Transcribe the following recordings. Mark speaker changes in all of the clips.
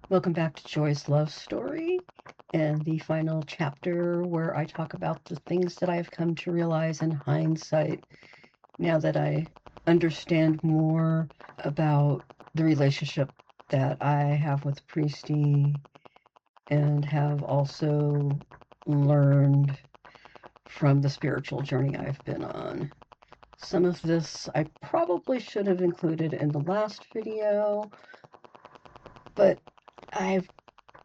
Speaker 1: Welcome back to Joy's Love Story and the final chapter where I talk about the things that I've come to realize in hindsight now that I understand more about the relationship that I have with Priesty and have also learned from the spiritual journey I've been on. Some of this I probably should have included in the last video, but I've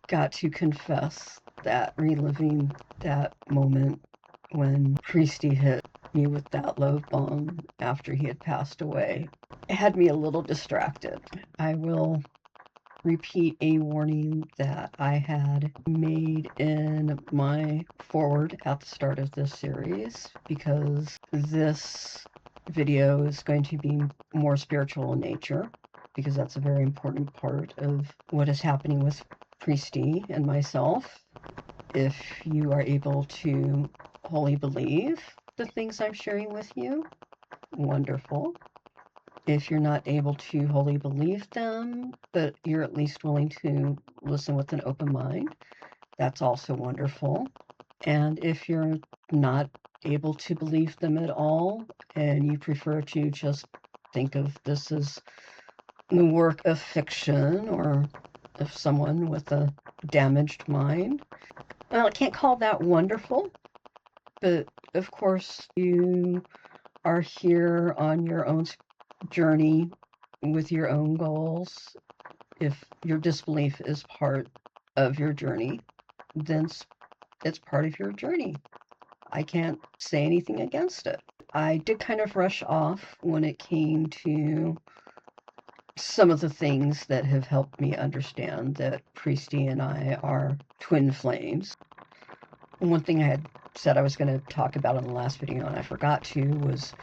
Speaker 1: got to confess that reliving that moment when Priesty hit me with that love bomb after he had passed away, it had me a little distracted. I will repeat a warning that I had made in my forward at the start of this series, because this video is going to be more spiritual in nature, because that's a very important part of what is happening with Priesty and myself. If you are able to wholly believe the things I'm sharing with you, wonderful. If you're not able to wholly believe them, but you're at least willing to listen with an open mind, that's also wonderful. And if you're not able to believe them at all, and you prefer to just think of this as the work of fiction or of someone with a damaged mind, well, I can't call that wonderful, but of course you are here on your own journey with your own goals. If your disbelief is part of your journey, then it's part of your journey. I can't say anything against it. I did kind of rush off when it came to some of the things that have helped me understand that Priesty and I are twin flames. One thing I had said I was going to talk about in the last video and I forgot to was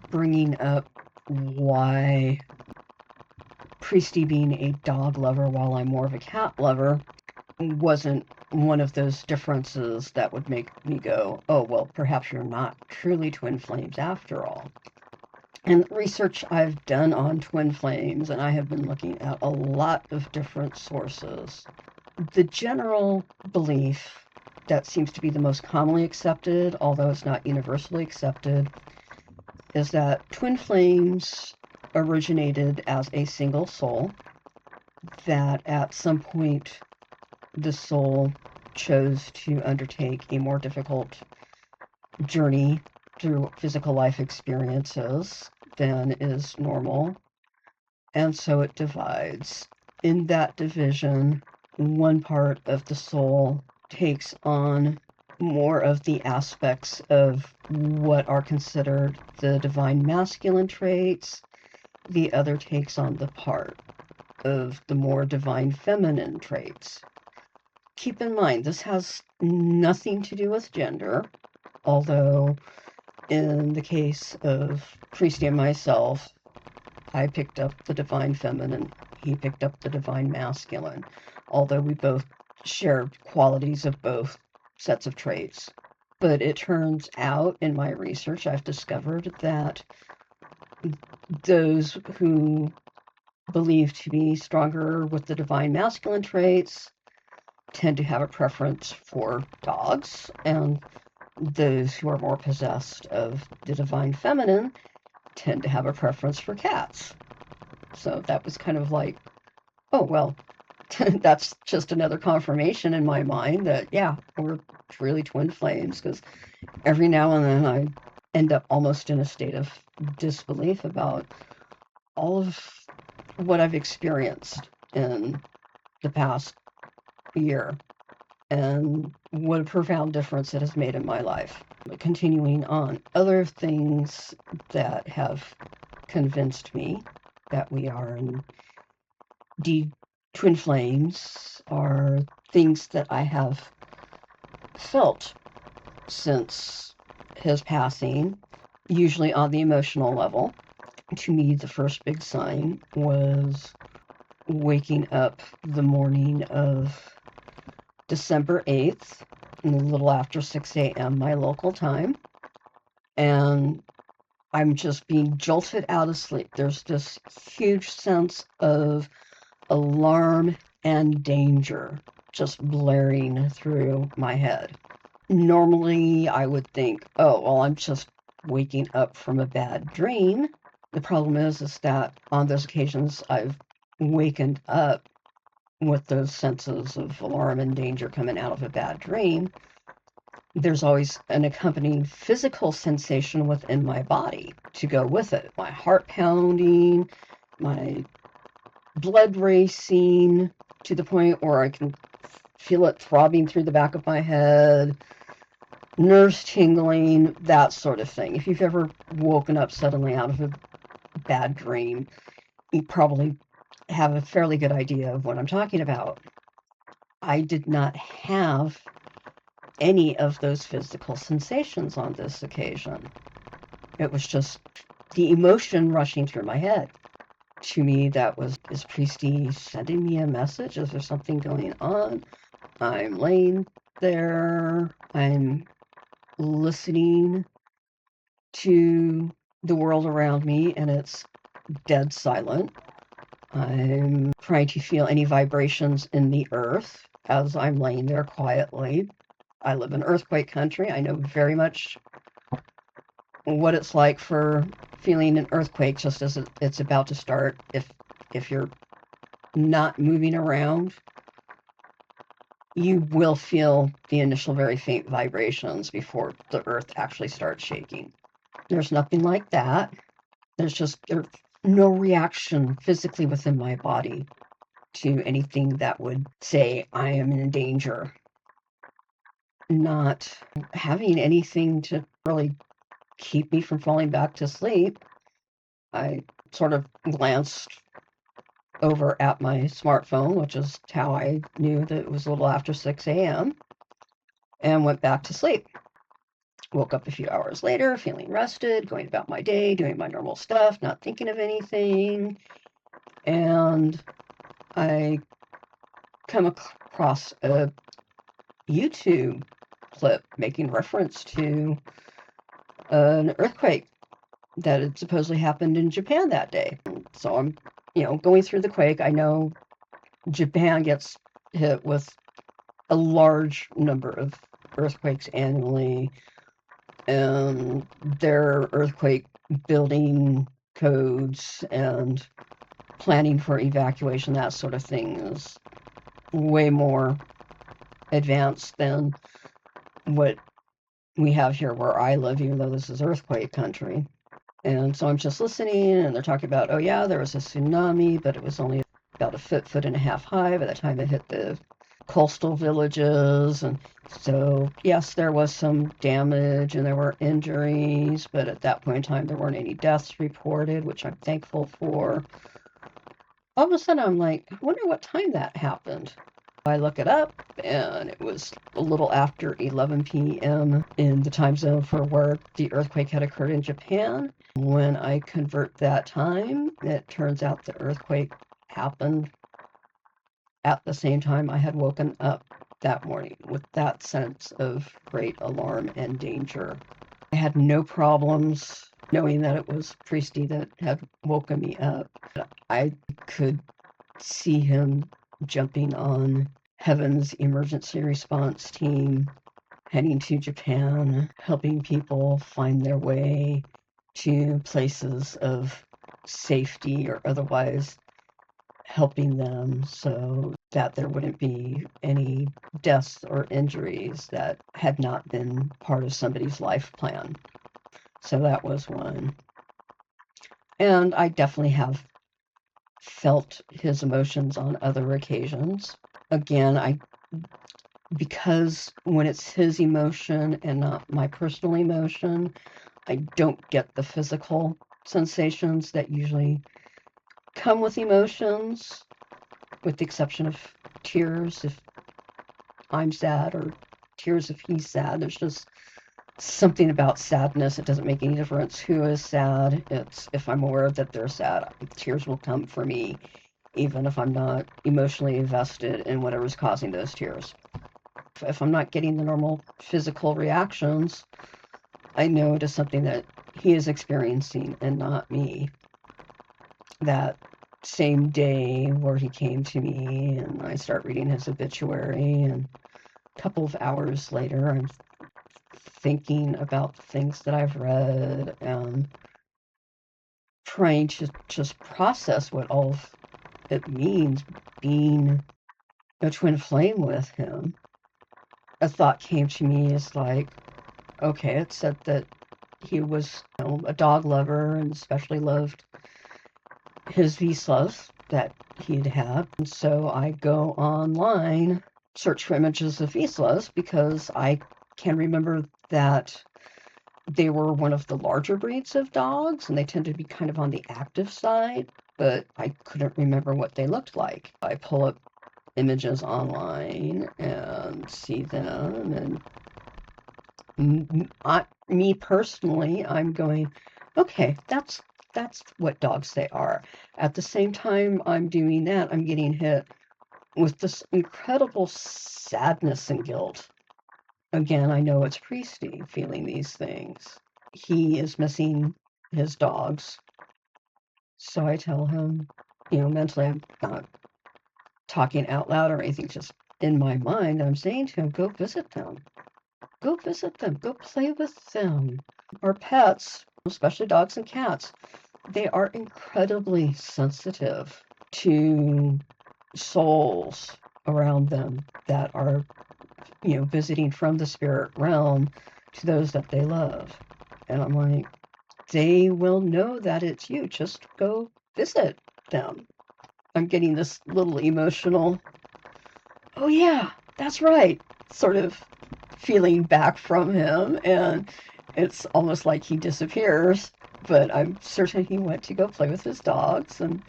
Speaker 1: bringing up why Priesty being a dog lover while I'm more of a cat lover wasn't one of those differences that would make me go, oh, well, perhaps you're not truly twin flames after all. And the research I've done on twin flames, and I have been looking at a lot of different sources, the general belief that seems to be the most commonly accepted, although it's not universally accepted, is that twin flames originated as a single soul, that at some point the soul chose to undertake a more difficult journey through physical life experiences than is normal, and so it divides. In that division, one part of the soul takes on more of the aspects of what are considered the divine masculine traits. The other takes on the part of the more divine feminine traits. Keep in mind, this has nothing to do with gender, although in the case of Priesty and myself, I picked up the divine feminine, he picked up the divine masculine, although we both shared qualities of both sets of traits. But it turns out in my research, I've discovered that those who believe to be stronger with the divine masculine traits tend to have a preference for dogs, and those who are more possessed of the divine feminine tend to have a preference for cats. So that was kind of like, oh, well, that's just another confirmation in my mind that, yeah, we're really twin flames, because every now and then I end up almost in a state of disbelief about all of what I've experienced in the past year and what a profound difference it has made in my life. But continuing on, other things that have convinced me that we are indeed twin flames are things that I have felt since his passing, usually on the emotional level. To me, the first big sign was waking up the morning of December 8th, a little after 6 a.m. my local time, and I'm just being jolted out of sleep. There's this huge sense of alarm and danger just blaring through my head. Normally, I would think, oh, well, I'm just waking up from a bad dream. The problem is that on those occasions I've wakened up with those senses of alarm and danger coming out of a bad dream. There's always an accompanying physical sensation within my body to go with it. My heart pounding, my blood racing to the point where I can feel it throbbing through the back of my head, nerves tingling, that sort of thing. If you've ever woken up suddenly out of a bad dream, you probably have a fairly good idea of what I'm talking about. I did not have any of those physical sensations on this occasion. It was just the emotion rushing through my head. To me, that was, is Priesty sending me a message? Is there something going on? I'm laying there, I'm listening to the world around me, and it's dead silent. I'm trying to feel any vibrations in the earth as I'm laying there quietly. I live in earthquake country. I know very much what it's like for feeling an earthquake just as it's about to start. If you're not moving around, you will feel the initial very faint vibrations before the earth actually starts shaking. There's nothing like that. There's no reaction physically within my body to anything that would say I am in danger. Not having anything to really keep me from falling back to sleep. I sort of glanced over at my smartphone, which is how I knew that it was a little after 6 a.m., and went back to sleep. Woke up a few hours later, feeling rested, going about my day, doing my normal stuff, not thinking of anything. And I come across a YouTube clip making reference to an earthquake that had supposedly happened in Japan that day. So I'm, going through the quake. I know Japan gets hit with a large number of earthquakes annually, and their earthquake building codes and planning for evacuation, that sort of thing, is way more advanced than what we have here where I live, even though this is earthquake country. And so I'm just listening, and they're talking about, oh yeah, there was a tsunami, but it was only about a foot and a half high by the time it hit the coastal villages. And so, yes, there was some damage and there were injuries, but at that point in time, there weren't any deaths reported, which I'm thankful for. All of a sudden, I'm like, I wonder what time that happened. I look it up, and it was a little after 11 p.m. in the time zone for where the earthquake had occurred in Japan. When I convert that time, it turns out the earthquake happened at the same time I had woken up that morning with that sense of great alarm and danger. I had no problems knowing that it was Priesty that had woken me up. I could see him jumping on Heaven's emergency response team, heading to Japan, helping people find their way to places of safety or otherwise helping them so that there wouldn't be any deaths or injuries that had not been part of somebody's life plan. So that was one. And I definitely have felt his emotions on other occasions. Again, because when it's his emotion and not my personal emotion, I don't get the physical sensations that usually come with emotions, with the exception of tears if I'm sad, or tears if he's sad. There's just something about sadness. It doesn't make any difference who is sad. It's if I'm aware that they're sad, tears will come for me, even if I'm not emotionally invested in whatever's causing those tears. If I'm not getting the normal physical reactions, I know it is something that he is experiencing and not me. That same day where he came to me, and I start reading his obituary, and a couple of hours later, I'm thinking about the things that I've read and trying to just process what all of it means being a twin flame with him. A thought came to me is like, okay, it said that he was, a dog lover and especially loved his Wislas that he'd had. And so I go online, search for images of Wislas because I can remember that they were one of the larger breeds of dogs and they tended to be kind of on the active side, but I couldn't remember what they looked like. I pull up images online and see them, and me personally, I'm going, okay, that's what dogs they are. At the same time I'm doing that, I'm getting hit with this incredible sadness and guilt. Again, I know it's Priesty feeling these things. He is missing his dogs. So I tell him, mentally, I'm not talking out loud or anything, just in my mind, I'm saying to him, go visit them. Go visit them. Go play with them. Our pets, especially dogs and cats, they are incredibly sensitive to souls around them that are, visiting from the spirit realm to those that they love. And I'm like, they will know that it's you. Just go visit them. I'm getting this little emotional, oh yeah, that's right, sort of feeling back from him. And it's almost like he disappears, but I'm certain he went to go play with his dogs. And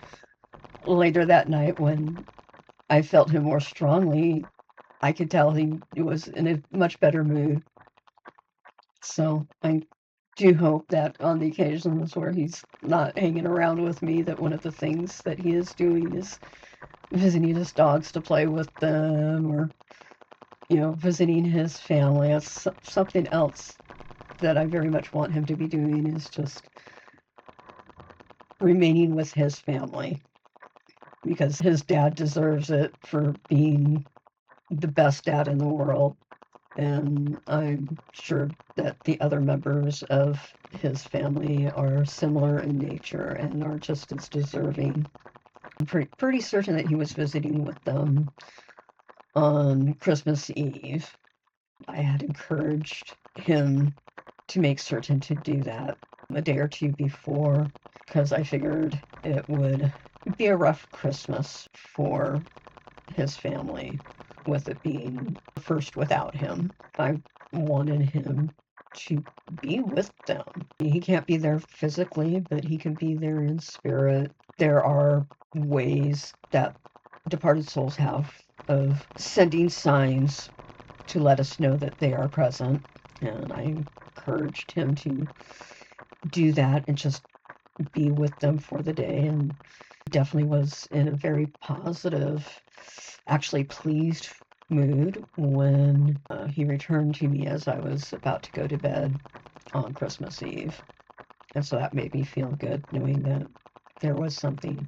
Speaker 1: later that night, when I felt him more strongly, I could tell he was in a much better mood. So I do hope that on the occasions where he's not hanging around with me, that one of the things that he is doing is visiting his dogs to play with them, or, visiting his family. It's something else that I very much want him to be doing, is just remaining with his family, because his dad deserves it for being the best dad in the world. And I'm sure that the other members of his family are similar in nature and are just as deserving. I'm pretty certain that he was visiting with them on Christmas Eve. I had encouraged him to make certain to do that a day or two before, because I figured it would be a rough Christmas for his family, with it being first without him. I wanted him to be with them. He can't be there physically, but he can be there in spirit. There are ways that departed souls have of sending signs to let us know that they are present, and I encouraged him to do that and just be with them for the day, and definitely was in a very positive, actually pleased mood when he returned to me as I was about to go to bed on Christmas Eve. And so that made me feel good, knowing that there was something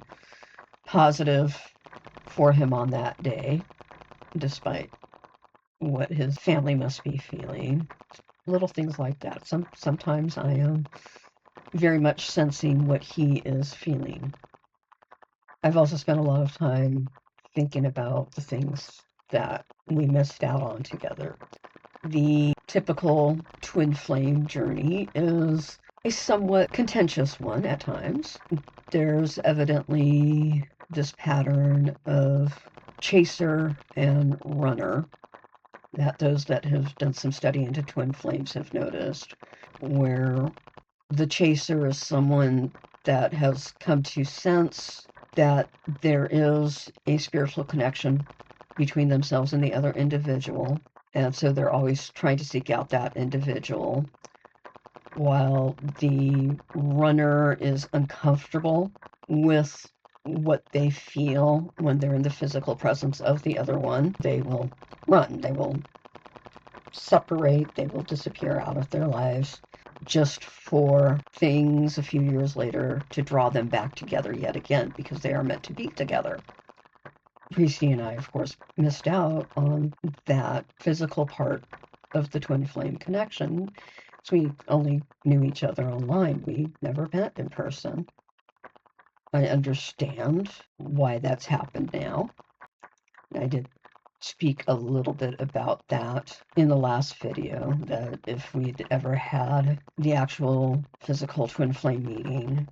Speaker 1: positive for him on that day, despite what his family must be feeling. Little things like that. Sometimes I am very much sensing what he is feeling. I've also spent a lot of time thinking about the things that we missed out on together. The typical twin flame journey is a somewhat contentious one at times. There's evidently this pattern of chaser and runner that those that have done some study into twin flames have noticed, where the chaser is someone that has come to sense that there is a spiritual connection between themselves and the other individual, and so they're always trying to seek out that individual, while the runner is uncomfortable with what they feel when they're in the physical presence of the other one. They will run, they will separate, they will disappear out of their lives. just for things a few years later to draw them back together yet again, because they are meant to be together. Priesty and I, of course, missed out on that physical part of the twin flame connection. So we only knew each other online. We never met in person. I understand why that's happened now. I did speak a little bit about that in the last video, that if we'd ever had the actual physical twin flame meeting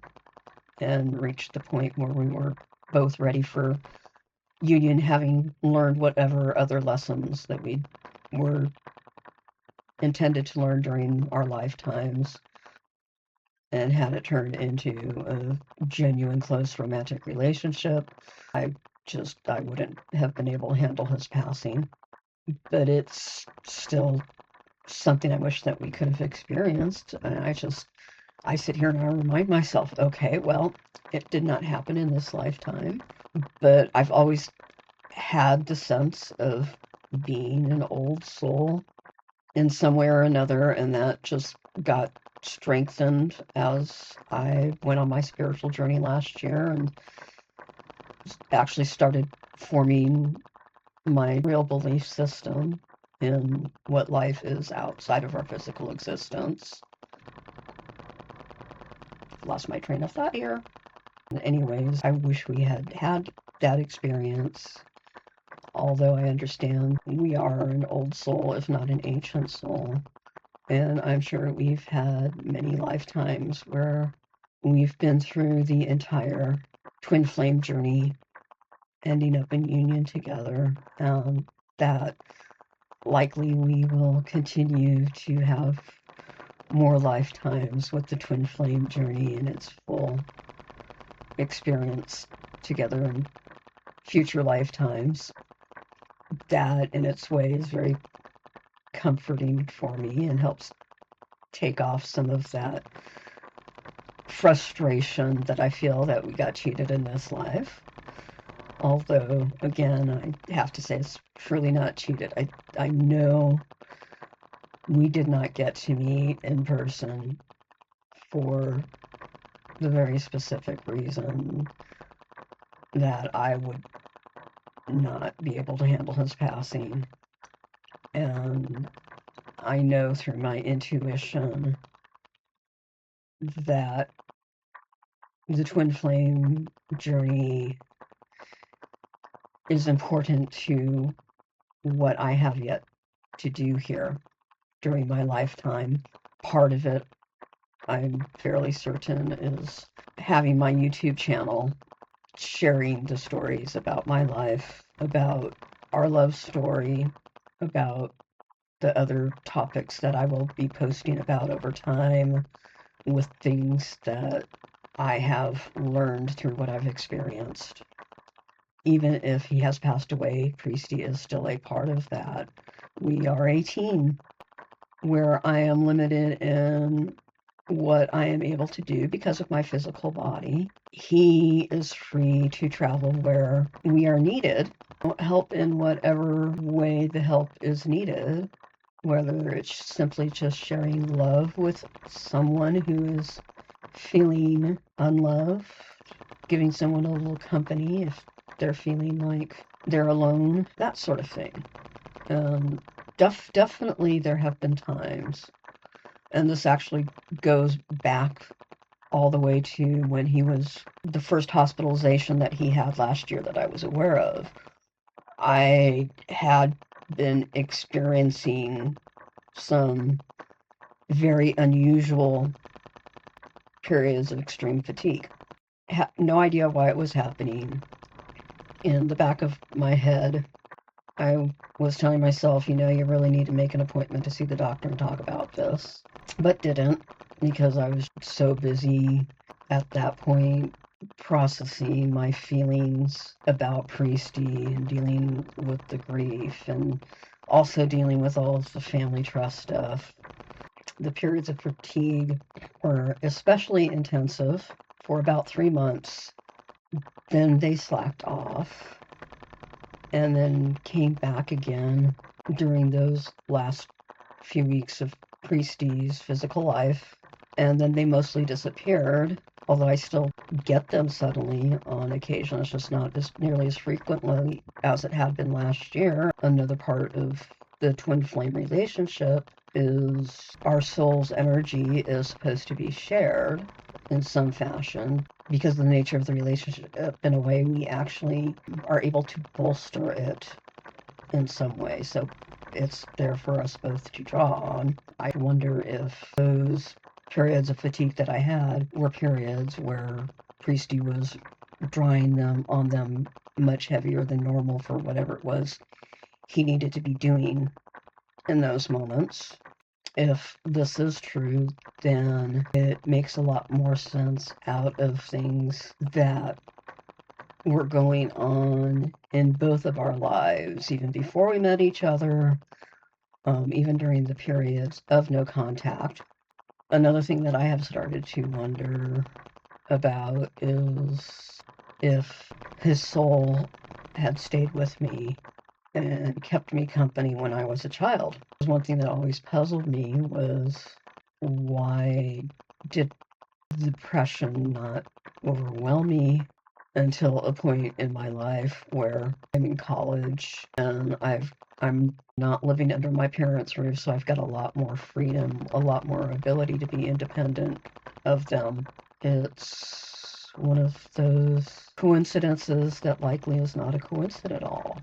Speaker 1: and reached the point where we were both ready for union, having learned whatever other lessons that we were intended to learn during our lifetimes, and had it turned into a genuine close romantic relationship, I wouldn't have been able to handle his passing. But it's still something I wish that we could have experienced. And I sit here and I remind myself, okay, well, it did not happen in this lifetime, but I've always had the sense of being an old soul in some way or another, and that just got strengthened as I went on my spiritual journey last year and actually started forming my real belief system in what life is outside of our physical existence. Lost my train of thought here. Anyways, I wish we had had that experience, although I understand we are an old soul, if not an ancient soul. And I'm sure we've had many lifetimes where we've been through the entire twin flame journey, ending up in union together, and that likely we will continue to have more lifetimes with the twin flame journey in its full experience together in future lifetimes. That in its way is very comforting for me and helps take off some of that frustration that I feel that we got cheated in this life. Although, again, I have to say it's truly not cheated. I know we did not get to meet in person for the very specific reason that I would not be able to handle his passing. And I know through my intuition that the twin flame journey is important to what I have yet to do here during my lifetime. Part of it, I'm fairly certain, is having my YouTube channel, sharing the stories about my life, about our love story, about the other topics that I will be posting about over time, with things that I have learned through what I've experienced. Even if he has passed away, Priesty is still a part of that. We are a team where I am limited in what I am able to do because of my physical body. He is free to travel where we are needed, help in whatever way the help is needed, whether it's simply just sharing love with someone who is feeling unloved, giving someone a little company if they're feeling like they're alone, that sort of thing. Definitely there have been times, and this actually goes back all the way to when he was the first hospitalization that he had last year that I was aware of. I had been experiencing some very unusual periods of extreme fatigue. No idea why it was happening. In the back of my head, I was telling myself, you really need to make an appointment to see the doctor and talk about this, but didn't, because I was so busy at that point processing my feelings about Priesty and dealing with the grief and also dealing with all of the family trust stuff. The periods of fatigue were especially intensive for about 3 months. Then they slacked off and then came back again during those last few weeks of Priesty's physical life. and then they mostly disappeared, although I still get them suddenly on occasion. It's just not as nearly as frequently as it had been last year. Another part of the twin flame relationship is our soul's energy is supposed to be shared in some fashion. Because of the nature of the relationship, in a way, we actually are able to bolster it in some way. So it's there for us both to draw on. I wonder if those periods of fatigue that I had were periods where Priesty was drawing them on them much heavier than normal for whatever it was he needed to be doing in those moments. If this is true, then it makes a lot more sense out of things that were going on in both of our lives, even before we met each other, even during the periods of no contact. Another thing that I have started to wonder about is if his soul had stayed with me and kept me company when I was a child. One thing that always puzzled me was, why did depression not overwhelm me until a point in my life where I'm in college and I'm not living under my parents' roof, so I've got a lot more freedom, a lot more ability to be independent of them. It's one of those coincidences that likely is not a coincidence at all.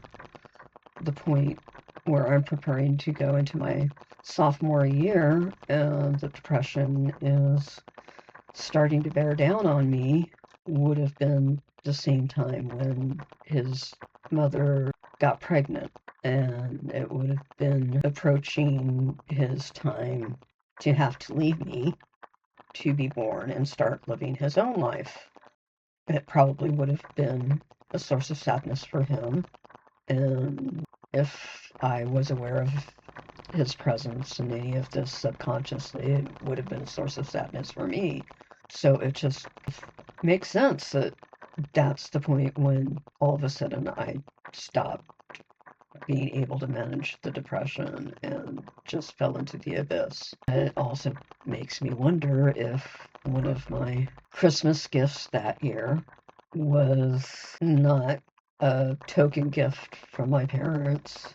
Speaker 1: The point where I'm preparing to go into my sophomore year and the depression is starting to bear down on me would have been the same time when his mother got pregnant, and it would have been approaching his time to have to leave me to be born and start living his own life. It probably would have been a source of sadness for him, and if I was aware of his presence in any of this subconsciously, it would have been a source of sadness for me. So it just makes sense that that's the point when all of a sudden I stopped being able to manage the depression and just fell into the abyss. And it also makes me wonder if one of my Christmas gifts that year was not a token gift from my parents,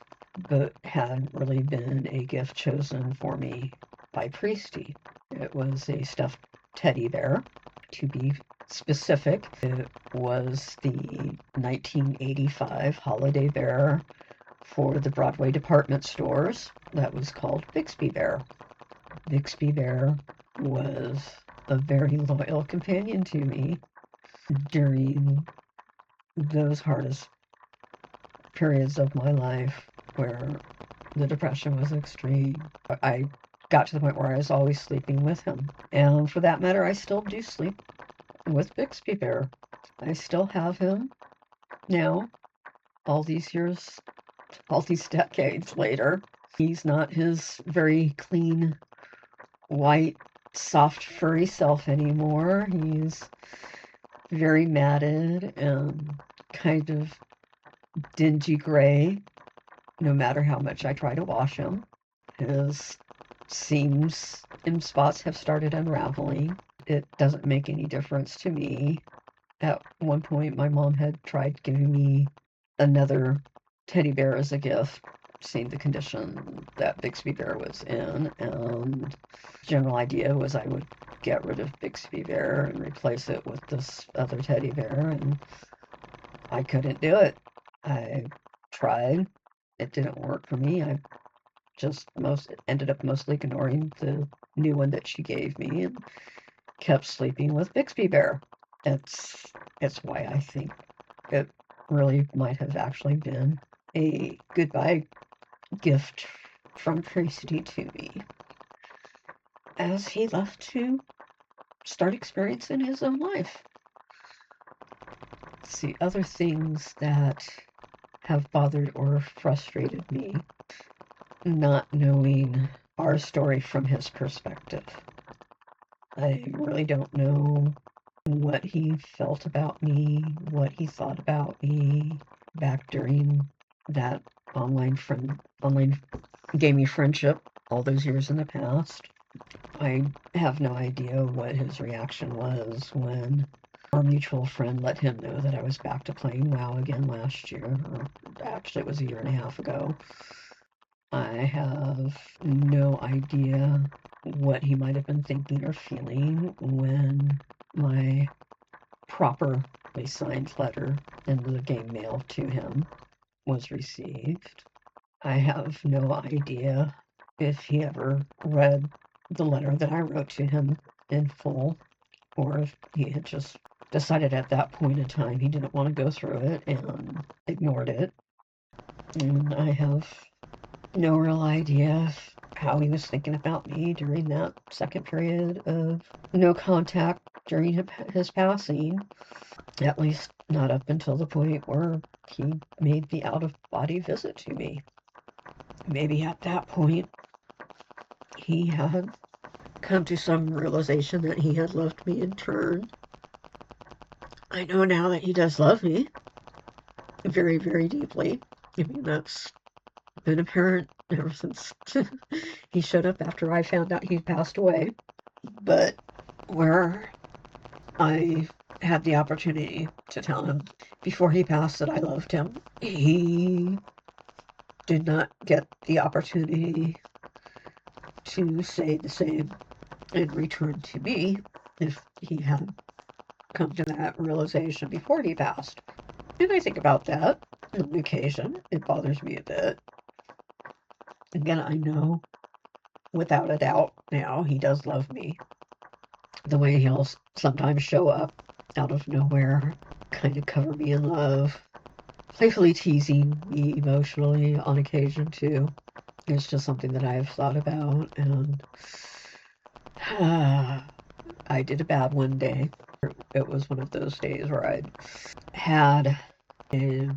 Speaker 1: but had really been a gift chosen for me by Priesty. It was a stuffed teddy bear. To be specific, it was the 1985 holiday bear for the Broadway department stores that was called Bixby Bear. Bixby Bear was a very loyal companion to me during those hardest periods of my life where the depression was extreme. I got to the point where I was always sleeping with him. And for that matter, I still do sleep with Bixby Bear. I still have him now, all these years, all these decades later. He's not his very clean, white, soft, furry self anymore. He's very matted and kind of dingy gray, no matter how much I try to wash him. His seams in spots have started unraveling. It doesn't make any difference to me. At one point, my mom had tried giving me another teddy bear as a gift, seeing the condition that Bixby Bear was in, and the general idea was I would get rid of Bixby Bear and replace it with this other teddy bear, and I couldn't do it. I tried. It didn't work for me. I just ended up mostly ignoring the new one that she gave me and kept sleeping with Bixby Bear. It's why I think it really might have actually been a goodbye gift from Priesty to me as he left to start experiencing his own life. See, other things that have bothered or frustrated me, not knowing our story from his perspective. I really don't know what he felt about me, what he thought about me back during that online gaming friendship all those years in the past. I have no idea what his reaction was when our mutual friend let him know that I was back to playing WoW again last year, or actually it was a year and a half ago. I have no idea what he might have been thinking or feeling when my properly signed letter in the game mail to him was received. I have no idea if he ever read the letter that I wrote to him in full, or if he had just decided at that point in time he didn't want to go through it and ignored it. And I have no real idea how he was thinking about me during that second period of no contact during his passing, at least not up until the point where he made the out-of-body visit to me. Maybe at that point he had come to some realization that he had loved me in turn. I know now that he does love me very, very deeply. I mean, that's been apparent ever since he showed up after I found out he'd passed away. But where I had the opportunity to tell him before he passed that I loved him, he did not get the opportunity to say the same in return to me if he had come to that realization before he passed. And I think about that on occasion. It bothers me a bit. Again, I know without a doubt now he does love me. The way he'll sometimes show up out of nowhere, kind of cover me in love, playfully teasing me emotionally on occasion too. It's just something that I've thought about, and I did a bad one day. It was one of those days where I'd had a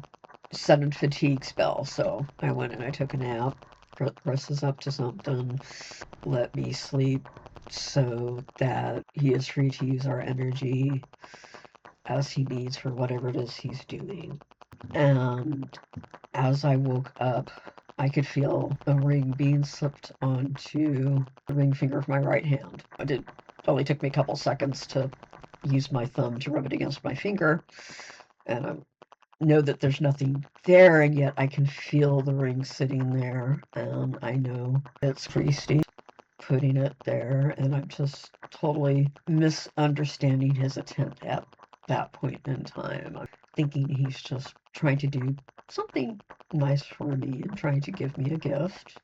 Speaker 1: sudden fatigue spell, so I went and I took a nap, pressed us up to something, let me sleep so that he is free to use our energy as he needs for whatever it is he's doing. And as I woke up, I could feel a ring being slipped onto the ring finger of my right hand. It only took me a couple seconds to use my thumb to rub it against my finger, and I know that there's nothing there, and yet I can feel the ring sitting there, and I know it's Priesty putting it there, and I'm just totally misunderstanding his attempt at that point in time. I'm thinking he's just trying to do something nice for me and trying to give me a gift.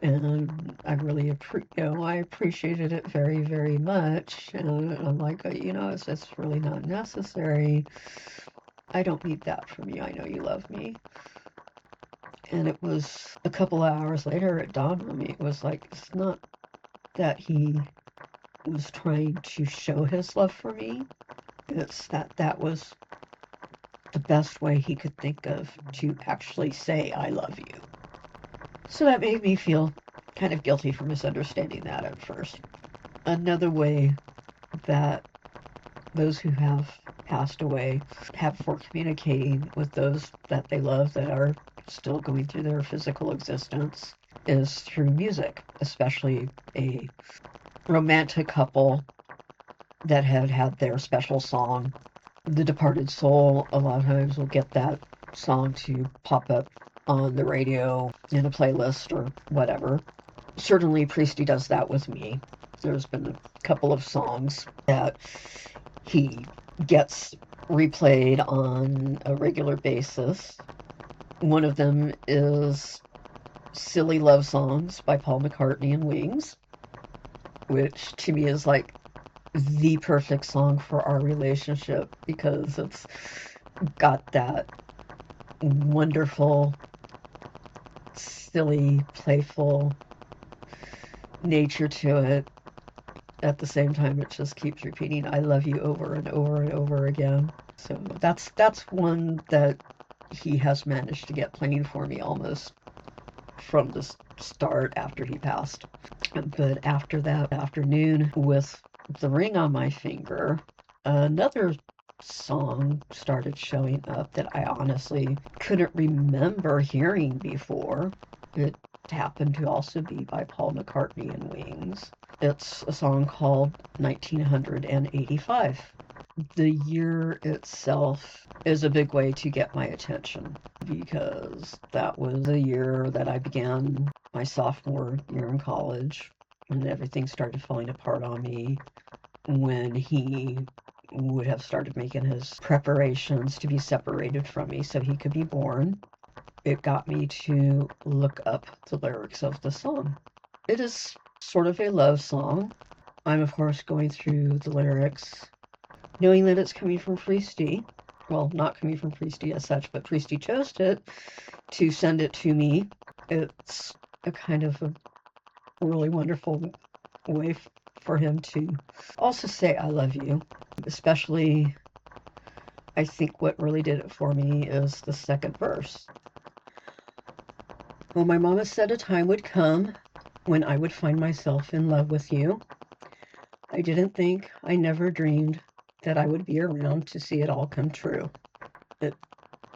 Speaker 1: And I really I appreciated it very, very much. And I'm like, it's really not necessary. I don't need that from you. I know you love me. And it was a couple of hours later, it dawned on me. It was like, it's not that he was trying to show his love for me. It's that was the best way he could think of to actually say, I love you. So that made me feel kind of guilty for misunderstanding that at first. Another way that those who have passed away have for communicating with those that they love that are still going through their physical existence is through music, especially a romantic couple that had their special song. The departed soul a lot of times will get that song to pop up on the radio in a playlist or whatever. Certainly Priesty does that with me. There's been a couple of songs that he gets replayed on a regular basis. One of them is Silly Love Songs by Paul McCartney and Wings, which to me is like the perfect song for our relationship because it's got that wonderful, silly, playful nature to it. At the same time, it just keeps repeating, I love you over and over and over again. So that's one that he has managed to get playing for me almost from the start after he passed. But after that afternoon with the ring on my finger, another song started showing up that I honestly couldn't remember hearing before. It happened to also be by Paul McCartney and Wings. It's a song called 1985. The year itself is a big way to get my attention because that was the year that I began my sophomore year in college, and everything started falling apart on me when he would have started making his preparations to be separated from me so he could be born. It got me to look up the lyrics of the song. It is sort of a love song. I'm, of course, going through the lyrics, knowing that it's coming from Priesty. Well, not coming from Priesty as such, but Priesty chose it to send it to me. It's a kind of a really wonderful way for him to also say, I love you. Especially, I think what really did it for me is the second verse. Well, my mama said a time would come when I would find myself in love with you. I didn't think, I never dreamed that I would be around to see it all come true. It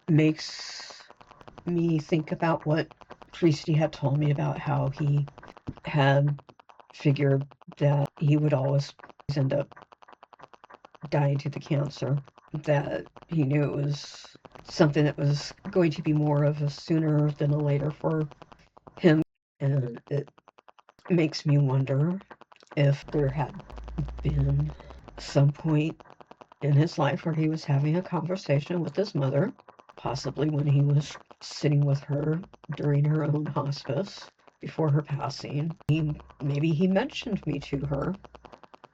Speaker 1: makes me think about what Priesty had told me about how he had figured that he would always end up dying to the cancer, that he knew it was something that was going to be more of a sooner than a later for him. And it makes me wonder if there had been some point in his life where he was having a conversation with his mother, possibly when he was sitting with her during her own hospice before her passing. Maybe he mentioned me to her.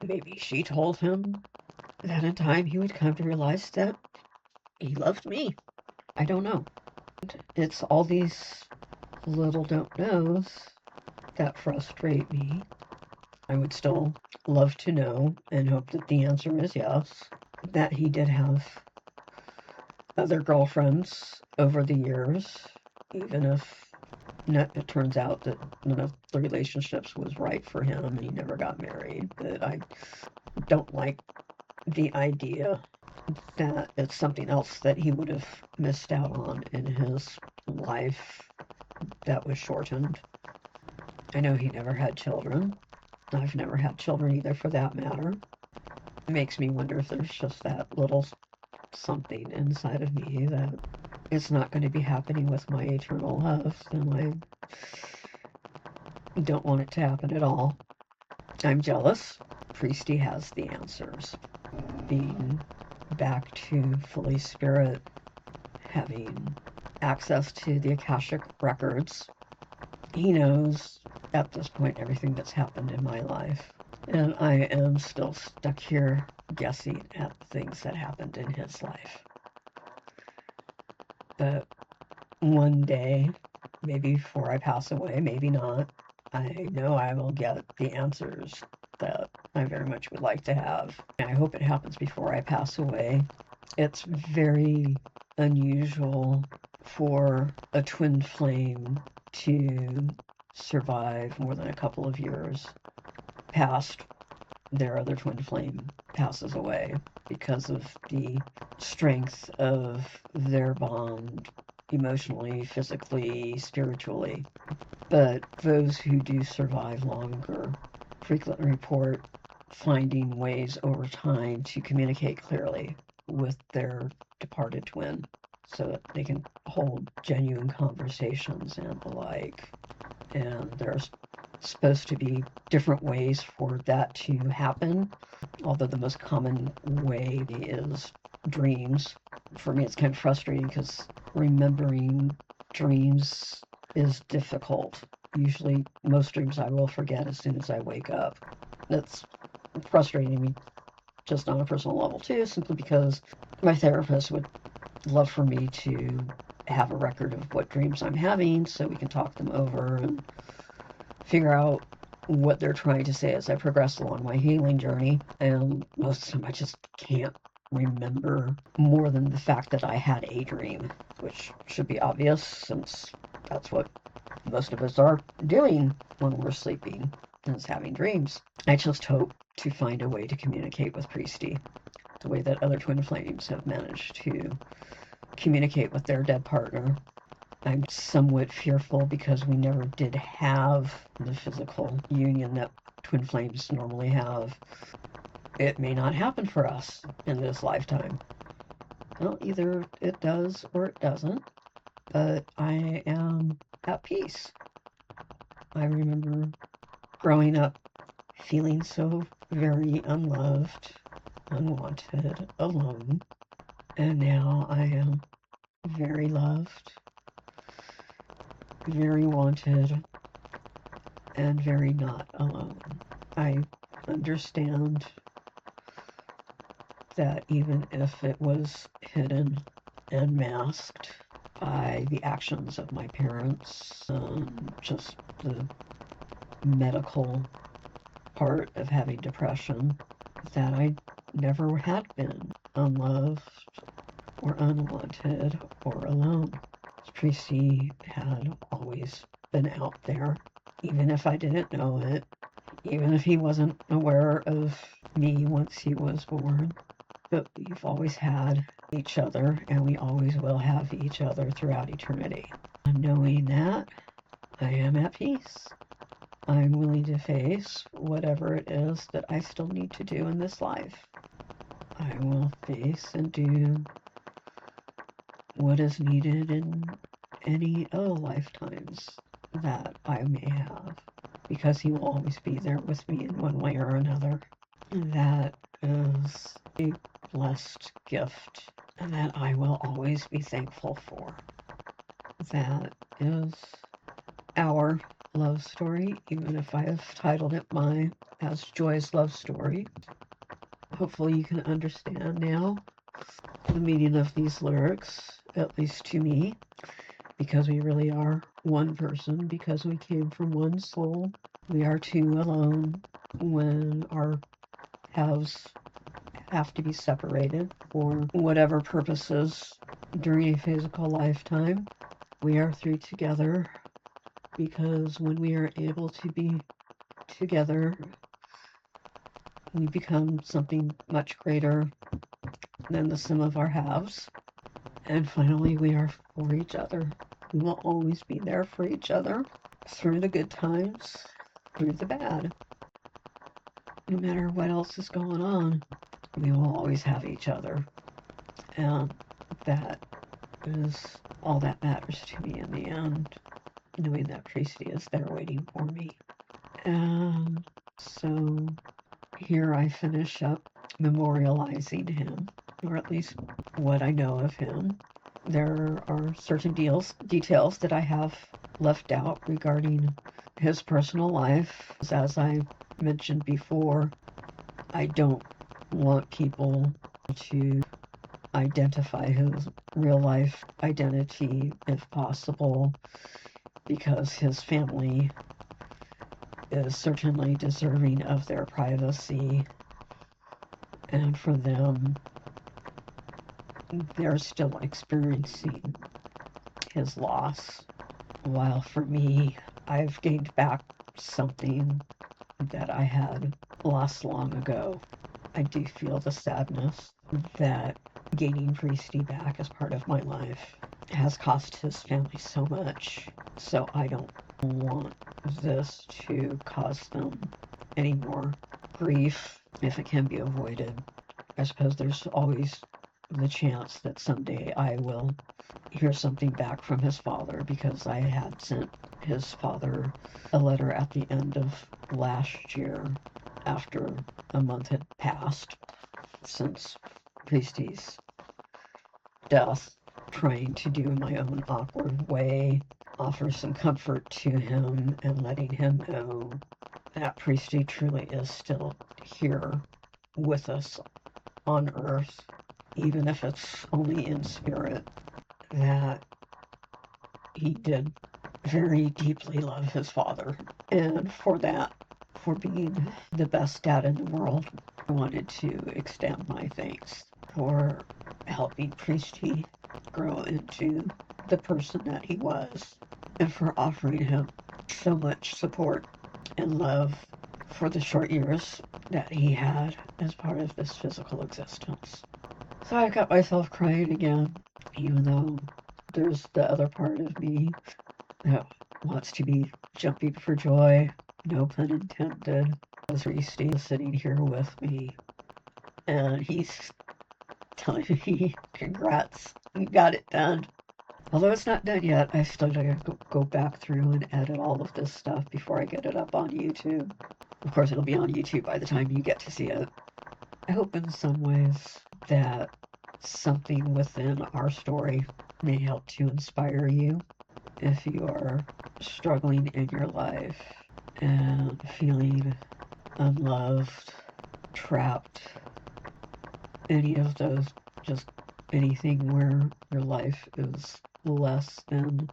Speaker 1: Maybe she told him that in time he would come to realize that he loved me. I don't know. It's all these little don't knows that frustrate me. I would still love to know and hope that the answer is yes, that he did have other girlfriends over the years, even if it turns out that none of the relationships was right for him and he never got married. But I don't like the idea that it's something else that he would have missed out on in his life that was shortened. I know he never had children. I've never had children either, for that matter. It makes me wonder if there's just that little something inside of me that it's not going to be happening with my eternal love, then I don't want it to happen at all. I'm jealous. Priesty has the answers. Being back to fully spirit, having access to the Akashic records, he knows at this point everything that's happened in my life. And I am still stuck here guessing at things that happened in his life. But one day, maybe before I pass away, maybe not, I know I will get the answers that I very much would like to have. I hope it happens before I pass away. It's very unusual for a twin flame to survive more than a couple of years past their other twin flame passes away, because of the strength of their bond emotionally, physically, spiritually. But those who do survive longer frequently report finding ways over time to communicate clearly with their departed twin so that they can hold genuine conversations and the like. And there's supposed to be different ways for that to happen, although the most common way is dreams. For me, it's kind of frustrating because remembering dreams is difficult. Usually, most dreams I will forget as soon as I wake up. That's frustrating me just on a personal level too, simply because my therapist would love for me to have a record of what dreams I'm having so we can talk them over and figure out what they're trying to say as I progress along my healing journey. And most of the time I just can't remember more than the fact that I had a dream, which should be obvious since that's what most of us are doing when we're sleeping, is having dreams. I just hope to find a way to communicate with Priesty the way that other twin flames have managed to communicate with their dead partner I'm somewhat fearful because we never did have the physical union that twin flames normally have. It may not happen for us in this lifetime. Well, either it does or it doesn't, but I am at peace. I remember growing up feeling so very unloved, unwanted, alone, and now I am very loved, very wanted, and very not alone. I understand that even if it was hidden and masked by the actions of my parents, just the medical part of having depression, that I never had been unloved or unwanted or alone. Priesty had always been out there, even if I didn't know it, even if he wasn't aware of me once he was born. But we've always had each other, and we always will have each other throughout eternity. And knowing that, I am at peace. I'm willing to face whatever it is that I still need to do in this life. I will face and do what is needed in any other lifetimes that I may have, because he will always be there with me in one way or another. That is a blessed gift, and that I will always be thankful for. That is our love story, even if I have titled it as Joy's love story. Hopefully you can understand now the meaning of these lyrics, at least to me, because we really are one person, because we came from one soul. We are two alone when our halves have to be separated for whatever purposes during a physical lifetime. We are three together because when we are able to be together, we become something much greater than the sum of our halves. And finally, we are for each other. We will always be there for each other through the good times, through the bad. No matter what else is going on, we will always have each other. And that is all that matters to me in the end, knowing that Priesty is there waiting for me. And so here I finish up memorializing him, or at least what I know of him. There are certain details that I have left out regarding his personal life. As I mentioned before, I don't want people to identify his real life identity if possible, because his family is certainly deserving of their privacy, and for them, they're still experiencing his loss, while for me, I've gained back something that I had lost long ago. I do feel the sadness that gaining Priesty back as part of my life has cost his family so much, so I don't want this to cause them any more grief if it can be avoided. I suppose there's always the chance that someday I will hear something back from his father, because I had sent his father a letter at the end of last year after a month had passed since Priesty's death, trying to do in my own awkward way offer some comfort to him and letting him know that Priesty truly is still here with us on earth, even if it's only in spirit, that he did very deeply love his father, and for that, for being the best dad in the world, I wanted to extend my thanks for helping Priesty grow into the person that he was, and for offering him so much support and love for the short years that he had as part of this physical existence. So I got myself crying again, even though there's the other part of me that wants to be jumping for joy, no pun intended, as Priesty is sitting here with me, and he's telling me, congrats, you got it done. Although it's not done yet, I still gotta go back through and edit all of this stuff before I get it up on YouTube. Of course, it'll be on YouTube by the time you get to see it. I hope in some ways that something within our story may help to inspire you if you are struggling in your life and feeling unloved, trapped, any of those, just anything where your life is less than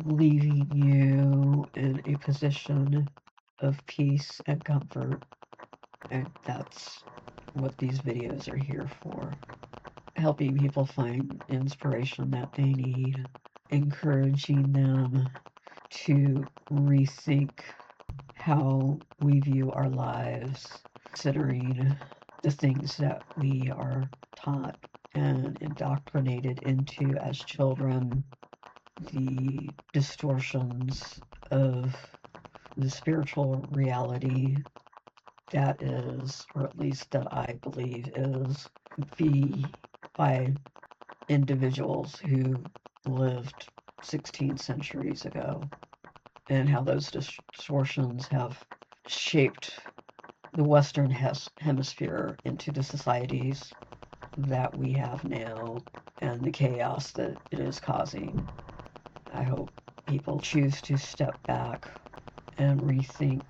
Speaker 1: leaving you in a position of peace and comfort. And that's what these videos are here for. Helping people find inspiration that they need, encouraging them to rethink how we view our lives, considering the things that we are taught and indoctrinated into as children, the distortions of the spiritual reality that is, or at least that I believe is, by individuals who lived 16 centuries ago, and how those distortions have shaped the Western Hemisphere into the societies that we have now and the chaos that it is causing. I hope people choose to step back and rethink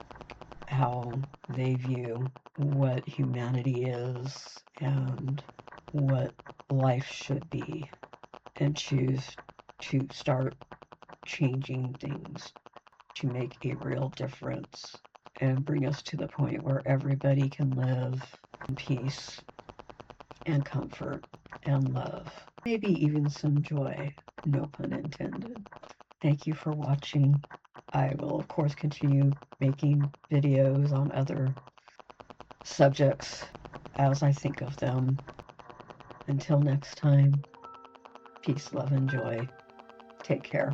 Speaker 1: how they view what humanity is and what life should be, and choose to start changing things to make a real difference and bring us to the point where everybody can live in peace and comfort and love. Maybe even some joy, no pun intended. Thank you for watching. I will, of course, continue making videos on other subjects as I think of them. Until next time, peace, love, and joy. Take care.